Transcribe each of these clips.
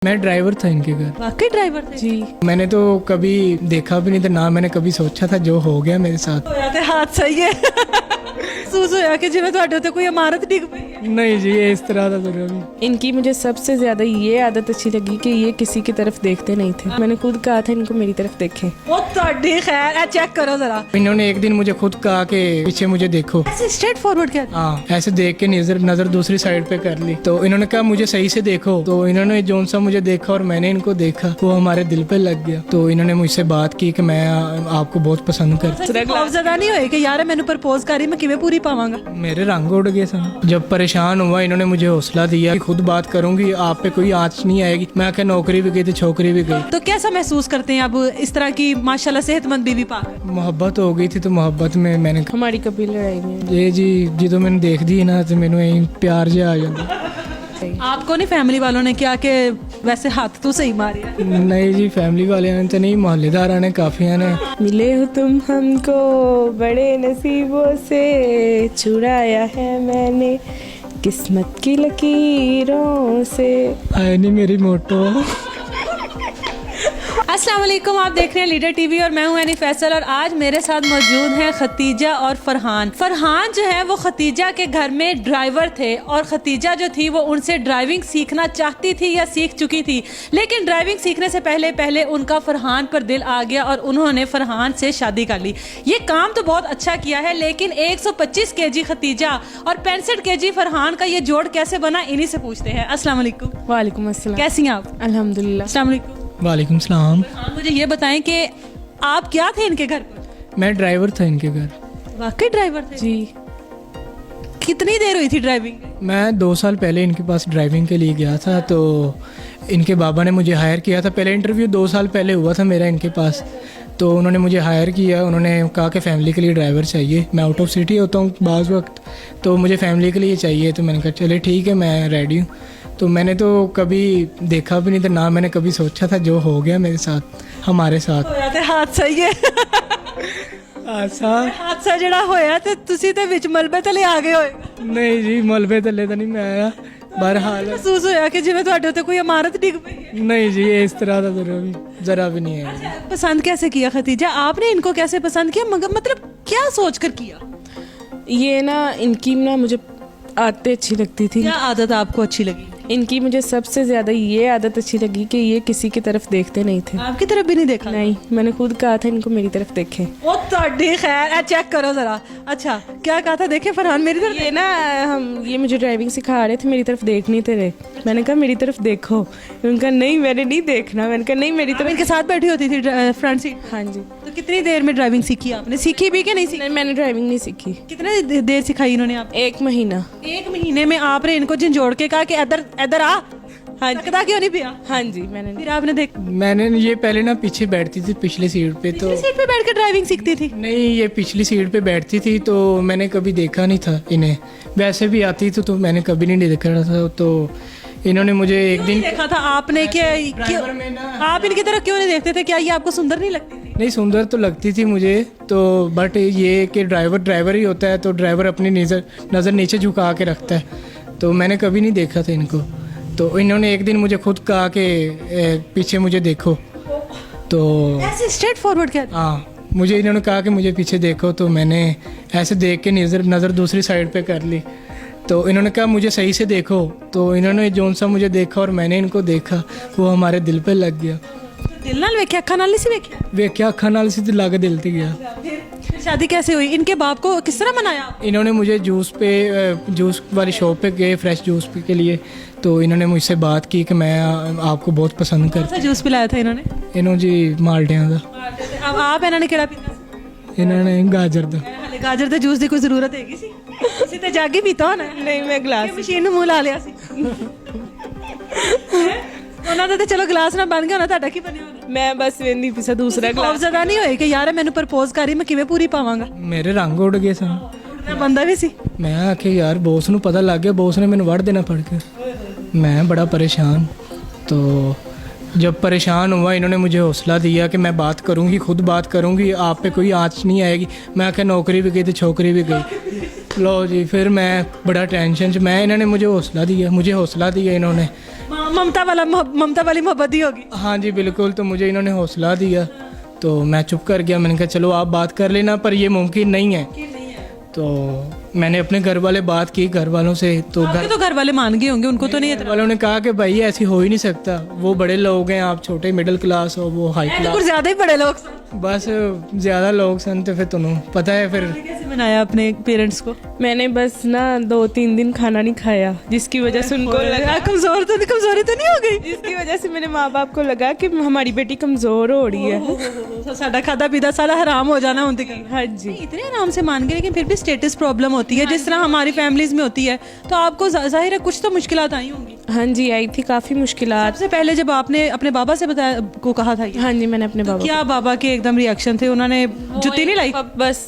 मैं ड्राइवर था इनके घर। वाकई ड्राइवर थे? जी, मैंने तो कभी देखा भी नहीं था, ना मैंने कभी सोचा था। जो हो गया मेरे साथ। ਹੋਇਆ ਤੇ हाथ सही है महसूस होया कि जिवें ਤੁਹਾਡੇ ਉੱਤੇ कोई इमारत डिग पई है। नहीं जी, ये इस तरह था जरूर भी। इनकी मुझे सबसे ज़्यादा ये आदत अच्छी लगी कि ये किसी की तरफ देखते नहीं थे। मैंने खुद कहा था इनको मेरी तरफ देखें। ਉਹ ਤੁਹਾਡੀ खैर ए चेक करो जरा, इन्होंने एक दिन मुझे खुद कहा कि पीछे मुझे देखो। ऐसे स्ट्रेट फॉरवर्ड क्या? हाँ, ऐसे देख के नजर दूसरी साइड पे कर ली। तो इन्होंने कहा मुझे सही से देखो। तो इन्होंने जोन सा मुझे देखा और मैंने इनको देखा, वो हमारे दिल पे लग गया। तो इन्होंने मुझसे बात की कि मैं आपको बहुत पसंद करता। खौफजदा नहीं होए कि यार मैंने प्रपोज करी मैं किवें पूरी पावांगा? मेरे रंग उड़ गए सन। जब परेशान हुआ इन्होंने मुझे हौसला दिया कि खुद बात करूंगी, आप पे कोई आँच नहीं आएगी। मैं आखिर नौकरी भी गई थी, छोकरी भी गई। तो कैसा महसूस करते हैं अब इस तरह की माशाल्लाह सेहतमंद बीवी पा? मोहब्बत हो गई थी, तो मोहब्बत में मैंने हमारी कभी लड़ाई नहीं। ये जी जो मैंने देख दी ना, तो मैंने प्यार जा आ जाता। आपको नहीं फैमिली वालों ने क्या कि वैसे हाथ तो सही मारे? नहीं जी, फैमिली वाले ने तो नहीं, मोहल्लेदार ने काफी ने। मिले हो तुम हमको बड़े नसीबों से, छुड़ाया है मैंने किस्मत की लकीरों से। आए नहीं मेरी मोटो। अस्सलाम वालेकुम, आप देख रहे हैं लीडर टीवी और मैं हूं एनी फैसल। और आज मेरे साथ मौजूद हैं खतीजा और फरहान। फरहान जो है वो खतीजा के घर में ड्राइवर थे और खतीजा जो थी वो उनसे ड्राइविंग सीखना चाहती थी या सीख चुकी थी, लेकिन ड्राइविंग सीखने से पहले उनका फरहान पर दिल आ गया और उन्होंने फरहान से शादी कर ली। ये काम तो बहुत अच्छा किया है, लेकिन 125 केजी खतीजा और 65 केजी फरहान का ये जोड़ कैसे बना, इन्हीं से पूछते हैं। अस्सलाम वालेकुम। वालेकुम अस्सलाम। कैसी हैं आप? अल्हम्दुलिल्लाह। अस्सलाम वालेकुम। वालेकुम सलाम। फरहान, मुझे ये बताएं कि आप क्या थे इनके घर पर? मैं ड्राइवर था इनके घर। वाकई ड्राइवर थे? जी, कितनी देर हुई थी ड्राइविंग? मैं 2 साल पहले इनके पास ड्राइविंग के लिए गया था। तो इनके बाबा ने मुझे हायर किया था। पहले इंटरव्यू 2 साल पहले हुआ था मेरा इनके पास। तो उन्होंने मुझे हायर किया। उन्होंने कहा कि फ़ैमिली के लिए ड्राइवर चाहिए। मैं आउट ऑफ सिटी होता हूँ बाज़ वक्त, तो मुझे फ़ैमिली के लिए चाहिए। तो मैंने कहा चले ठीक है, मैं रेडी हूँ। तो मैंने तो कभी देखा भी नहीं था, ना मैंने कभी सोचा था। जो हो गया मेरे साथ, हमारे साथ। ਹੋਇਆ ਤੇ हाथ सही है हादसा ਜਿਹੜਾ ਹੋਇਆ ਤੇ ਤੁਸੀਂ ਤੇ ਵਿੱਚ ਮਲਬੇ ਥਲੇ ਆ ਗਏ ਹੋਏ। नहीं जी, मलबे तले तो नहीं मैं आया। बहरहाल महसूस होया कि जिवें ਤੁਹਾਡੇ ਉੱਤੇ कोई इमारत डिग पई है। नहीं जी, ये इस तरह का जरा भी नहीं है। पसंद कैसे किया खतीजा आपने इनको? कैसे पसंद किया? मगर मतलब क्या सोच कर किया? ये ना इनकी ना मुझे आदतें अच्छी लगती थी। क्या आदत आपको अच्छी लगी? इनकी मुझे सबसे ज़्यादा ये आदत अच्छी लगी कि ये किसी की तरफ देखते नहीं थे। आपकी तरफ भी नहीं देखा? नहीं, मैंने खुद कहा था इनको मेरी तरफ देखें। ओ ਤੁਹਾਡੀ खैर ए चेक करो जरा। अच्छा, क्या कहा था? देखे फरहान मेरी तरफ। ये ना ये मुझे ड्राइविंग सिखा रहे थे, मेरी तरफ देख नहीं थे रहे। मैंने कहा मेरी तरफ देखो। उनका नहीं, मैंने नहीं देखना। मैंने कहा नहीं, मेरी तरफ। इनके साथ बैठी होती थी फ्रंट सीट? हाँ जी। तो कितनी देर में ड्राइविंग सीखी आपने? सीखी भी कि नहीं सीखी? नहीं, मैंने ड्राइविंग नहीं सीखी। कितने देर सिखाई इन्होंने आप? 1 महीना। 1 महीने में आपने इनको झंझोड़ के कहा कि इधर इधर आ। हाँ लगता क्यों नहीं पिया? हाँ जी, मैंने फिर आपने देख मैंने ये पहले ना पीछे बैठती थी पिछली सीट पे। तो सीट पे बैठ कर ड्राइविंग सीखती थी? नहीं, ये पिछली सीट पे बैठती थी, तो मैंने कभी देखा नहीं था इन्हें। वैसे भी आती तो मैंने कभी नहीं देखा था। तो इन्होंने मुझे एक दिन देखा था आपने कि ड्राइवर में ना, आप इनकी तरफ क्यों नहीं देखते थे? क्या ये आपको सुंदर नहीं लगती थी? नहीं सुंदर तो लगती थी मुझे तो, बट ये कि ड्राइवर ही होता है, तो ड्राइवर अपनी नज़र नीचे झुका के रखता है। तो मैंने कभी नहीं देखा था इनको। तो इन्होंने एक दिन मुझे खुद कहा कि पीछे मुझे देखो। तो ऐसे स्ट्रेट फॉरवर्ड क्या? हाँ, मुझे इन्होंने कहा कि मुझे पीछे देखो। तो मैंने ऐसे देख के नज़र दूसरी साइड पे कर ली। तो इन्होंने कहा मुझे सही से देखो। तो इन्होंने जोन सा मुझे देखा और मैंने इनको देखा, वो हमारे दिल पे लग गया। दिल नाल वेख्या, अखा नाल नहीं सी वेख्या? वेख्या अखा नाल सी तो लग दिल ते गया। फिर शादी कैसे हुई? इनके बाप को किस तरह मनाया? इन्होंने मुझे जूस वाली शॉप पे गए, फ्रेश जूस के लिए। तो इन्होंने मुझसे बात की कि मैं आपको बहुत पसंद कौन करता। सा जूस पिलाया था इन्होंने? इन्हों जी माल्टियां ਦਾ। अब आप इन्होंने केड़ा पीता? इन्होंने गाजर ਦਾ। हले गाजर ਦੇ ਜੂਸ ਦੀ ਕੋਈ ਜ਼ਰੂਰਤ ਹੈਗੀ ਸੀ? ਤੁਸੀਂ ਤੇ ਜਾਗੀ ਪੀਤਾ ਹੋਣਾ। नहीं, मैं गिलास। ਮਸ਼ੀਨ ਨੂੰ ਮੂੰਹ ਲਾ ਲਿਆ ਸੀ। ਉਹਨਾਂ ਦਾ ਤੇ ਚਲੋ ਗਲਾਸ ਨਾਲ ਬਣ ਗਿਆ ਹੋਣਾ, ਤੁਹਾਡਾ ਕੀ ਬਣਿਆ ਹੋਣਾ? मैं बस वे नहीं पीसा दूसरा गिलास। ਖੌਫਜ਼ਦਾ ਨਹੀਂ ਹੋਏ ਕਿ ਯਾਰ ਮੈਨੂੰ ਪ੍ਰਪੋਜ਼ ਕਰੀ ਮੈਂ ਕਿਵੇਂ ਪੂਰੀ ਪਾਵਾਂਗਾ? ਮੇਰੇ ਰੰਗ ਉੱਡ ਗਏ ਸਨ। ਮੈਂ ਬੰਦਾ ਵੀ ਸੀ। मैं आखे यार बॉस ਨੂੰ पता लग गया, बॉस ने मैंने वड़ देना पड़ के। मैं बड़ा परेशान। तो जब परेशान हुआ इन्होंने मुझे हौसला दिया कि मैं बात करूंगी, खुद बात करूंगी, आप पे कोई आँच नहीं आएगी। मैं आखे नौकरी भी गई थी, छोकरी भी गई। लो जी, फिर मैं बड़ा टेंशन मैं, इन्होंने मुझे हौसला दिया इन्होंने। ममता वाली मोहब्बत दी होगी। हाँ जी बिल्कुल। तो मुझे इन्होंने हौसला दिया तो मैं चुप कर गया। मैंने कहा चलो आप बात कर लेना, पर ये मुमकिन नहीं है। तो मैंने अपने घर वाले बात की घर वालों से, तो घर वाले मान गए होंगे, उनको तो नहीं घर वालों ने कहा कि भाई ऐसी हो ही नहीं सकता, वो बड़े लोग हैं, आप छोटे मिडिल क्लास हो, वो हाई क्लास। कुछ ज्यादा ही बड़े लोग। बस ज़्यादा लोग सन तो फिर तुम्हें पता है। फिर कैसे मनाया अपने पेरेंट्स को? मैंने बस ना 2-3 दिन खाना नहीं खाया, जिसकी वजह से उनको लगा कमजोरी तो नहीं हो गई, जिसकी वजह से मेरे माँ बाप को लगा कि हमारी बेटी कमज़ोर हो रही है। साडा खादा पीदा सारा हराम हो जाना होती। हाँ जी। इतने आराम से मान गए, लेकिन फिर भी स्टेटस प्रॉब्लम होती है जिस तरह हमारी फैमिलीज में होती है, तो आपको जाहिर है कुछ तो मुश्किलात आई होंगी। हाँ जी आई थी, काफ़ी मुश्किलात। सबसे पहले जब आपने अपने बाबा से बताया को कहा था ये, हाँ जी मैंने अपने बाबा क्या बाबा के एकदम रिएक्शन थे? उन्होंने जुत्ती नहीं लाई? बस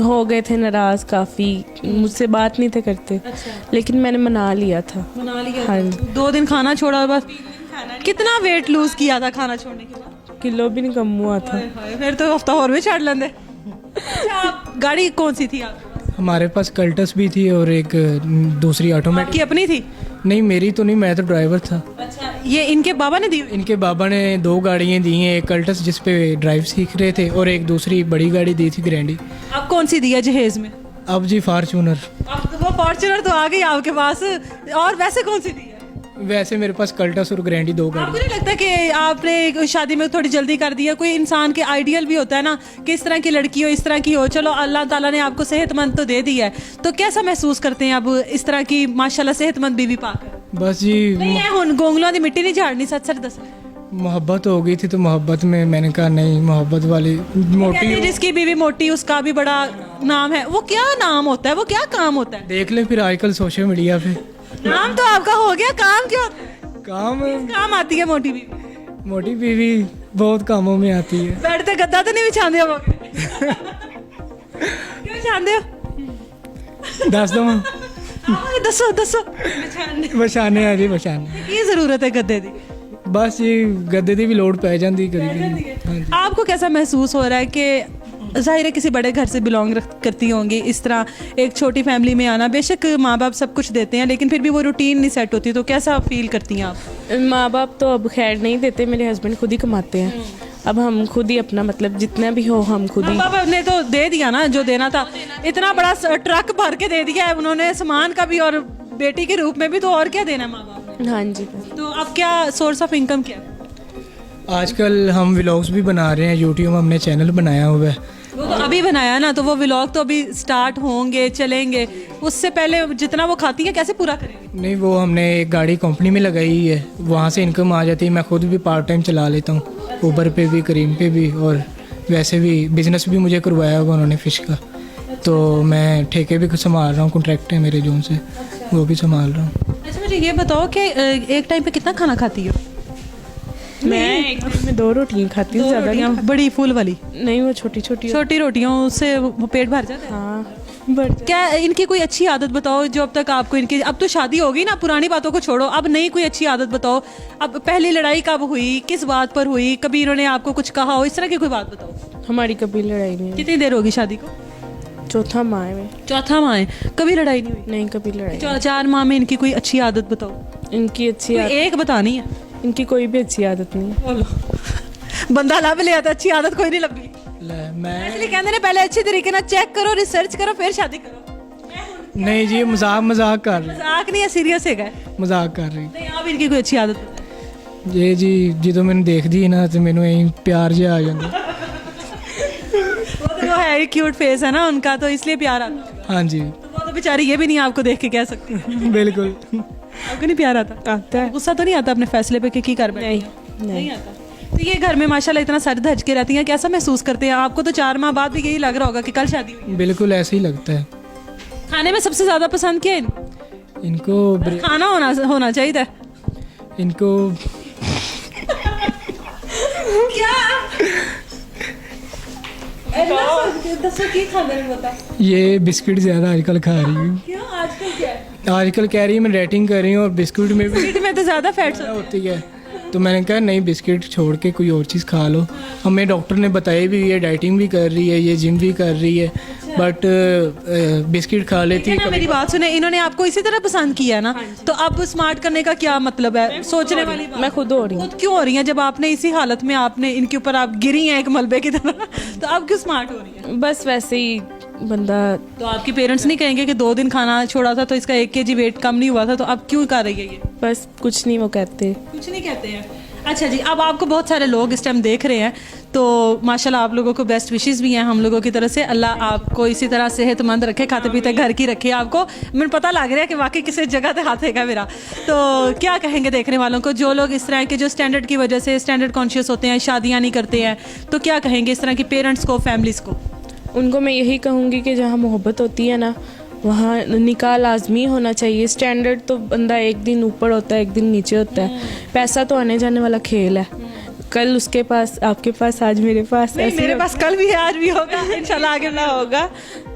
हो गए थे नाराज काफ़ी, मुझसे बात नहीं थे करते। लेकिन मैंने मना लिया था। मना लिया? हाँ जी। 2 दिन खाना छोड़ा बस। कितना वेट लूज किया था खाना छोड़ने के बाद? किलो भी नहीं कम हुआ था। फिर तो हफ्ता और भी छाड़ लेंदे। गाड़ी कौन सी थी आपके पास? हमारे पास कल्टस भी थी और एक दूसरी ऑटोमेटिक। आपकी अपनी थी? नहीं मेरी तो नहीं, मैं तो ड्राइवर था। अच्छा, ये इनके बाबा ने दी? इनके बाबा ने 2 गाड़ियाँ दी हैं, एक कल्टस जिस पे ड्राइव सीख रहे थे और एक दूसरी बड़ी गाड़ी दी थी ग्रैंडी। आप कौन सी दिया जहेज में? अब जी फॉर्चूनर। अब वो फॉर्च्यूनर तो आ गई आपके पास, और वैसे कौन सी दी है? वैसे मेरे पास कल्टस और ग्रैंडी 2 गाड़ी। आपको नहीं लगता कि आपने शादी में थोड़ी जल्दी कर दिया? कोई इंसान के आइडियल भी होता है ना कि इस तरह की लड़की हो, इस तरह की हो। चलो अल्लाह ताला ने आपको सेहतमंद तो दे दी है, तो कैसा महसूस करते हैं अब इस तरह की माशाल्लाह सेहतमंद बीवी पाकर? बस जी नहीं है हुन गोंगलों की मिट्टी नहीं झाड़नी, सच सच दस। मोहब्बत हो गई थी तो मोहब्बत में मैंने कहा नहीं, मोहब्बत वाली मोटी हो। जिसकी बीवी मोटी उसका भी बड़ा नाम है। वो क्या नाम होता है, वो क्या काम होता है? देख ले फिर आजकल सोशल मीडिया पे। नाम तो आपका हो गया, काम क्यों होता है? काम आती है मोटी बीवी? मोटी बीवी बहुत कामों में आती है। बेड पे गद्दा तो नहीं बिछाते हो? क्यों बिछाते हो? दस दो दसो दसो। बछाने आ जी बछाने। की जरूरत है गद्दे की? बस ये गद्दे की भी लोड़ पै जाती कभी। आपको कैसा महसूस हो रहा है कि जाहिर है किसी बड़े घर से बिलोंग करती होंगी, इस तरह एक छोटी फैमिली में आना, बेशक माँ बाप सब कुछ देते हैं लेकिन फिर भी वो रूटीन नहीं सेट होती, तो कैसा फील करती हैं आप? माँ बाप तो अब खैर नहीं देते, मेरे हस्बैंड खुद ही कमाते हैं। अब हम खुद ही अपना मतलब जितना भी हो हम खुद ही। माँ बाप ने तो दे दिया ना जो देना था, इतना बड़ा ट्रक भर के दे दिया है उन्होंने, सामान का भी और बेटी के रूप में भी, तो और क्या देना माँ बाप ने? हाँ जी। तो अब क्या सोर्स ऑफ इनकम क्या? आजकल हम व्लॉग्स भी बना रहे हैं, यूट्यूब हमने चैनल बनाया हुआ है। वो तो अभी बनाया ना, तो वो व्लॉग तो अभी स्टार्ट होंगे, चलेंगे, उससे पहले जितना वो खाती है कैसे पूरा करेंगे? नहीं वो हमने एक गाड़ी कंपनी में लगाई है, वहाँ से इनकम आ जाती है। मैं खुद भी पार्ट टाइम चला लेता हूँ, ऊबर पे भी, करीम पे भी, और वैसे भी बिज़नेस भी मुझे करवाया हुआ उन्होंने फ़िश का, तो मैं ठेके भी संभाल रहा हूँ, कॉन्ट्रैक्ट है मेरे जोन से, वो भी संभाल रहा हूँ। अच्छा मुझे ये बताओ कि एक टाइम पे कितना खाना खाती हो? मैं एक दिन में 2 रोटियाँ खाती हूँ, ज़्यादा नहीं। बड़ी फूल वाली? नहीं वो छोटी छोटी छोटी रोटियों से वो पेट भर जाता है? हाँ बढ़। क्या इनकी कोई अच्छी आदत बताओ जो अब तक आपको इनकी, अब तो शादी हो गई ना, पुरानी बातों को छोड़ो, अब नई कोई अच्छी आदत बताओ। अब पहली लड़ाई कब हुई, किस बात पर हुई, कभी इन्होंने आपको कुछ कहा हो, इस तरह की कोई बात बताओ। हमारी कभी लड़ाई नहीं हुई। कितनी देर होगी शादी को? 4था माह में। 4था माह है, कभी लड़ाई नहीं हुई? नहीं कभी लड़ाई। 4 माह में इनकी कोई अच्छी आदत बताओ। इनकी अच्छी कोई एक बतानी है? इनकी कोई भी अच्छी आदत नहीं है। बोलो बंदा लब लिया था, अच्छी आदत कोई नहीं लगी। मैं इसलिए कहते हैं पहले अच्छी तरीके ना चेक करो, रिसर्च करो, फिर शादी करो। नहीं जी मजाक कर रही, मजाक नहीं है, सीरियस है गए? मजाक कर रही। नहीं आप इनकी कोई अच्छी आदत बताओ। ये जी जो मैंने देख दी ना तो मैंने यही प्यार जिहा आ जाता। वो है क्यूट फेस है ना उनका, तो इसलिए प्यार आता है। हाँ जी तो वो तो बेचारी ये भी नहीं आपको देख के कह सकती। बिल्कुल। आपको नहीं प्यार आता? आता है। गुस्सा तो नहीं आता अपने फैसले पे कि कर बैठे? नहीं आता। तो ये घर में माशाल्लाह इतना सर धज के रहती हैं, कैसा महसूस करते हैं? आपको तो 4 माह बाद भी यही लग रहा होगा कि कल शादी हुई। बिल्कुल ऐसे ही लगता है। खाने में सबसे ज्यादा पसंद क्या है इनको? खाना होना चाहिए। इनको क्या दसो की खाने में बता। ये बिस्किट ज़्यादा आजकल खा रही हूँ। क्यों आजकल क्या है? आजकल कह रही है मैं डाइटिंग कर रही हूँ और बिस्किट में भी बिस्किट में तो ज्यादा फैट्स होती है, तो मैंने कहा नहीं बिस्किट छोड़ के कोई और चीज़ खा लो। हमें डॉक्टर ने बताया भी, ये डाइटिंग भी कर रही है, ये जिम भी कर रही है, बट बिस्किट खा लेती ठीक है ना, मेरी बात सुने, इन्होंने आपको इसी तरह पसंद किया है ना, तो अब स्मार्ट करने का क्या मतलब है? सोचने वाली बात। मैं खुद हो रही हूँ। खुद क्यों हो रही हैं जब आपने इसी हालत में आपने इनके ऊपर आप गिरी हैं एक मलबे की तरह, तो अब क्यों स्मार्ट हो रही है? बस वैसे ही बंदा। तो आपके पेरेंट्स नहीं कहेंगे कि 2 दिन खाना छोड़ा था तो इसका 1 kg वेट कम नहीं हुआ था, तो अब क्यों कर रही है ये? बस कुछ नहीं वो कहते। कुछ नहीं कहते हैं। अच्छा जी, अब आपको बहुत सारे लोग इस टाइम देख रहे हैं, तो माशाल्लाह आप लोगों को बेस्ट विशेस भी हैं हम लोगों की तरफ से। अल्लाह आपको इसी तरह सेहतमंद रखे, खाते पीते घर की रखे आपको। मुझे पता लग रहा है कि वाकई किसी जगह पे हाथ हैगा मेरा। तो क्या कहेंगे देखने वालों को, जो लोग इस तरह के जो स्टैंडर्ड की वजह से स्टैंडर्ड कॉन्शियस होते हैं, शादियाँ नहीं करते हैं, तो क्या कहेंगे इस तरह के पेरेंट्स को, फैमिलीज़ को? उनको मैं यही कहूँगी कि जहाँ मोहब्बत होती है ना, वहाँ निकाह लाजमी होना चाहिए। स्टैंडर्ड तो बंदा एक दिन ऊपर होता है, एक दिन नीचे होता है। पैसा तो आने जाने वाला खेल है। कल उसके पास, आपके पास, आज मेरे पास, ऐसे मेरे पास कल भी है, आज भी होगा, इंशाल्लाह आगे ना होगा।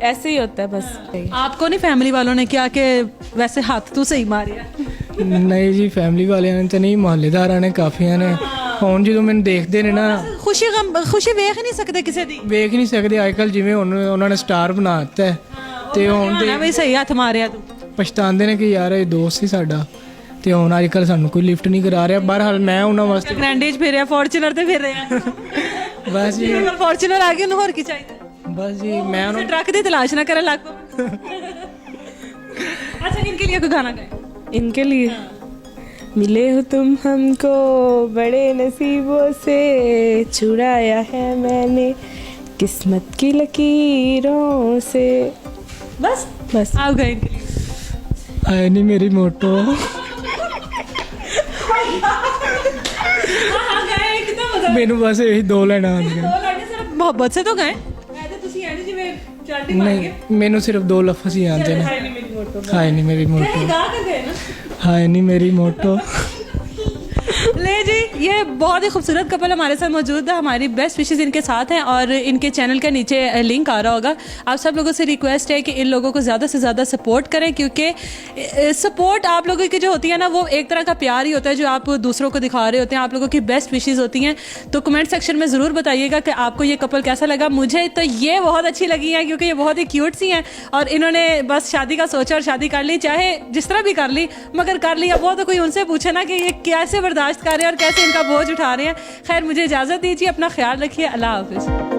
ऐसे ही होता है बस। आपको नहीं फैमिली वालों ने क्या कि वैसे हाथ तू सही मारिया? नहीं जी, फैमिली वाले ने तो नहीं, मोहल्लेदार ने काफी ने ਹੁਣ ਜਦੋਂ ਮੈਨੂੰ ਦੇਖਦੇ ਨੇ ਨਾ, खुशी खुशी ਵੇਖ ਨਹੀਂ ਸਕਦੇ ਕਿਸੇ ਦੀ। ਵੇਖ ਨਹੀਂ ਸਕਦੇ ਅੱਜਕੱਲ, ਜਿਵੇਂ ਹੁਣ ਉਹਨਾਂ ਨੇ ਸਟਾਰ ਬਣਾ ਦਿੱਤਾ ਹੈ, ਤੇ ਹੁਣ ਨਾ ਵੀ ਸਹੀ ਹੱਥ ਮਾਰਿਆ ਤੂੰ। ਪਛਤਾਉਂਦੇ ਨੇ ਕਿ ਯਾਰ ਇਹ ਦੋਸਤ ਸੀ ਸਾਡਾ, ਤੇ ਹੁਣ ਅੱਜਕੱਲ ਸਾਨੂੰ ਕੋਈ ਲਿਫਟ ਨਹੀਂ ਕਰਾ ਰਿਹਾ। ਬਹਰਹਾਲ ਮੈਂ ਉਹਨਾਂ ਵਾਸਤੇ ਗ੍ਰੈਂਡੇਜ ਫਿਰ ਰਿਹਾ, ਫੋਰਚੂਨਰ ਤੇ ਫਿਰ ਰਿਹਾ। ਬਸ ਜੀ, ਫੋਰਚੂਨਰ ਆ ਗਈ, ਉਹਨੂੰ ਹੋਰ ਕੀ ਚਾਹੀਦਾ? ਬਸ ਜੀ ਮੈਂ ਉਹਨਾਂ ट्रक की तलाश ना करे लाखों। अच्छा, इनके लिए कोई गाना गाए। इनके लिए मिले हो तुम हमको बड़े नसीबों से, छुड़ाया है मैंने किस्मत की लकीरों से। बस बस आप गए इनके लिए। ਆਏ ਨਹੀਂ ਮੇਰੀ ਮੋਟੋ। हाँ गए, कितना मजा। ਮੈਨੂੰ ਬਸ ਇਹੀ ਦੋ ਲੈਣਾ ਆਉਂਦੀਆਂ। दो लाइनें सिर्फ मोहब्बत से तो गए, ऐसे ਤੁਸੀਂ ਐਂ ਜਿਵੇਂ ਚਾਟੀ ਮਾਰ ਨਹੀਂ, ਮੈਨੂੰ ਸਿਰਫ ਦੋ ਲਫ਼ਜ਼ ਹੀ ਆਉਂਦੇ ਨੇ। ਹਾਏ ਨਹੀਂ ਮੇਰੀ ਮੋਟੋ, गा कर गए ना। ਹਾਏ ਨਹੀਂ ਮੇਰੀ ਮੋਟੋ। ले जी, ये बहुत ही खूबसूरत कपल हमारे साथ मौजूद है। हमारी बेस्ट विशेस इनके साथ हैं और इनके चैनल के नीचे लिंक आ रहा होगा। आप सब लोगों से रिक्वेस्ट है कि इन लोगों को ज़्यादा से ज़्यादा सपोर्ट करें, क्योंकि सपोर्ट आप लोगों की जो होती है ना, वो एक तरह का प्यार ही होता है जो आप दूसरों को दिखा रहे होते हैं। आप लोगों की बेस्ट विशेस होती हैं। तो कमेंट सेक्शन में ज़रूर बताइएगा कि आपको ये कपल कैसा लगा। मुझे तो ये बहुत अच्छी लगी है, क्योंकि ये बहुत ही क्यूट सी हैं और इन्होंने बस शादी का सोचा और शादी कर ली, चाहे जिस तरह भी कर ली, मगर कर लिया। वो तो कोई उनसे पूछे ना कि ये कैसे बर्दाश्त कर रहे हैं और कैसे इनका बोझ उठा रहे हैं। खैर, मुझे इजाज़त दीजिए, अपना ख्याल रखिए, अल्लाह हाफिज़।